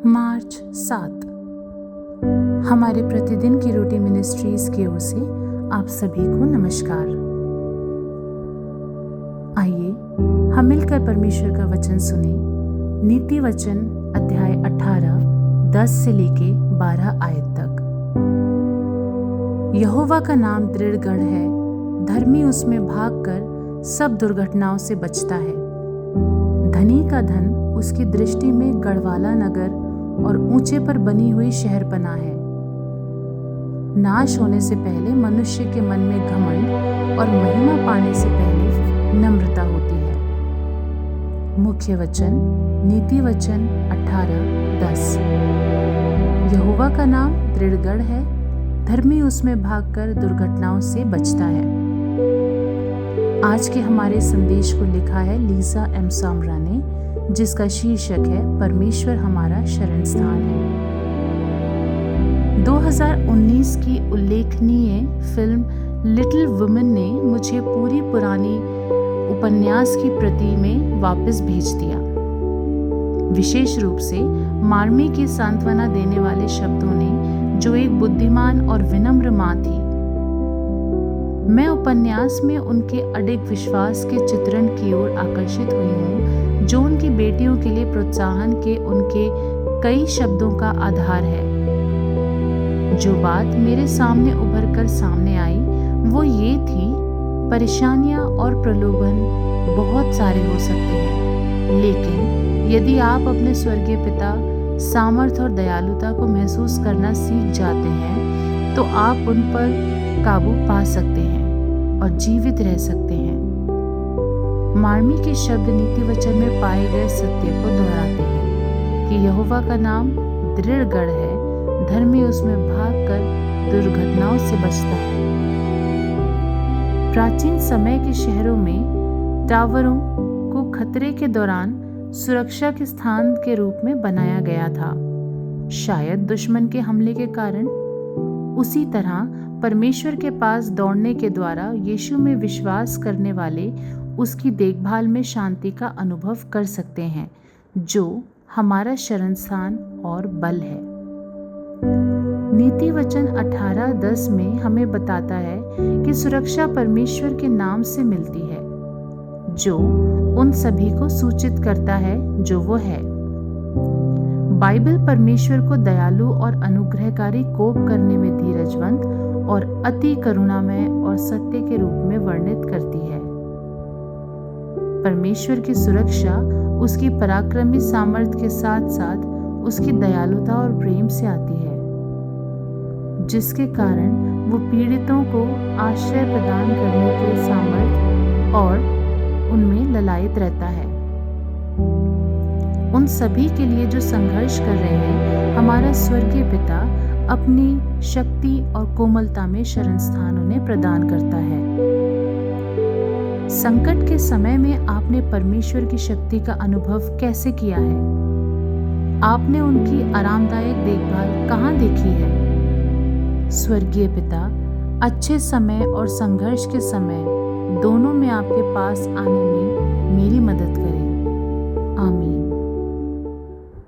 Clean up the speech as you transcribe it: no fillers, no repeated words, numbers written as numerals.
मार्च 7। हमारे प्रतिदिन की रोटी मिनिस्ट्रीज की ओर से आप सभी को नमस्कार। आइए हम मिलकर परमेश्वर का वचन सुने। नीति वचन अध्याय 18 10 से लेके 12 आयत तक। यहोवा का नाम दृढ़ गढ़ है, धर्मी उसमें भागकर सब दुर्घटनाओं से बचता है। धनी का धन उसकी दृष्टि में गढ़वाला नगर और ऊंचे पर बनी हुई शहरपनाह है। नाश होने से पहले मनुष्य के मन में घमंड और महिमा पाने से पहले नम्रता होती है। मुख्य वचन नीति वचन 18:10। यहोवा का नाम दृढ़ गढ़ है, धर्मी उसमें भागकर दुर्घटनाओं से बचता है। आज के हमारे संदेश को लिखा है लीजा एम सामरा ने, जिसका शीर्षक है परमेश्वर हमारा शरण स्थान है। 2019 की उल्लेखनीय फिल्म लिटिल वुमेन ने मुझे पूरी पुरानी उपन्यास की प्रति में वापस भेज दिया। विशेष रूप से मार्मी की सांत्वना देने वाले शब्दों ने, जो एक बुद्धिमान और विनम्र माँ थी। मैं उपन्यास में उनके अडिग विश्वास के चित्रण की ओर आकर्षित हुई हूँ, जो उनकी बेटियों के लिए प्रोत्साहन के उनके कई शब्दों का आधार है। जो बात मेरे सामने उभर कर सामने आई वो ये थी, परेशानियां और प्रलोभन बहुत सारे हो सकते हैं, लेकिन यदि आप अपने स्वर्गीय पिता सामर्थ्य और दयालुता को महसूस करना सीख जाते हैं तो आप उन पर काबू पा सकते हैं और जीवित रह सकते हैं। मार्मी के शब्द नीति वचन में पाए गए सत्य को दोहराते हैं कि यहोवा का नाम दृढ़ गढ़ है, धर्मी उसमें भागकर दुर्घटनाओं से बचता है। प्राचीन समय के शहरों में टावरों को खतरे के दौरान सुरक्षा के स्थान के रूप में बनाया गया था, शायद दुश्मन के हमले के कारण। उसी तरह परमेश्वर के पास दौड़ने के द्वारा यीशु में विश्वास करने वाले उसकी देखभाल में शांति का अनुभव कर सकते हैं, जो हमारा शरण स्थान और बल है। नीति वचन 18:10 में हमें बताता है कि सुरक्षा परमेश्वर के नाम से मिलती है, जो उन सभी को सूचित करता है जो वो है। बाइबल परमेश्वर को दयालु और अनुग्रहकारी कोप करने में धीरजवंत और अति करुणामय और सत्य के रूप में वर्णित करती है। परमेश्वर की सुरक्षा उसकी पराक्रमी सामर्थ्य के साथ साथ उसकी दयालुता और प्रेम से आती है, जिसके कारण वो पीड़ितों को आश्रय प्रदान करने के सामर्थ्य और उनमें ललायित रहता है। उन सभी के लिए जो संघर्ष कर रहे हैं, हमारा स्वर्गीय पिता अपनी शक्ति और कोमलता में शरण स्थान उन्हें प्रदान करता है। संकट के समय में आपने परमेश्वर की शक्ति का अनुभव कैसे किया है? आपने उनकी आरामदायक देखभाल कहाँ देखी है? स्वर्गीय पिता अच्छे समय और संघर्ष के समय दोनों में आपके पास आने में मेरी मदद करें। आमीन।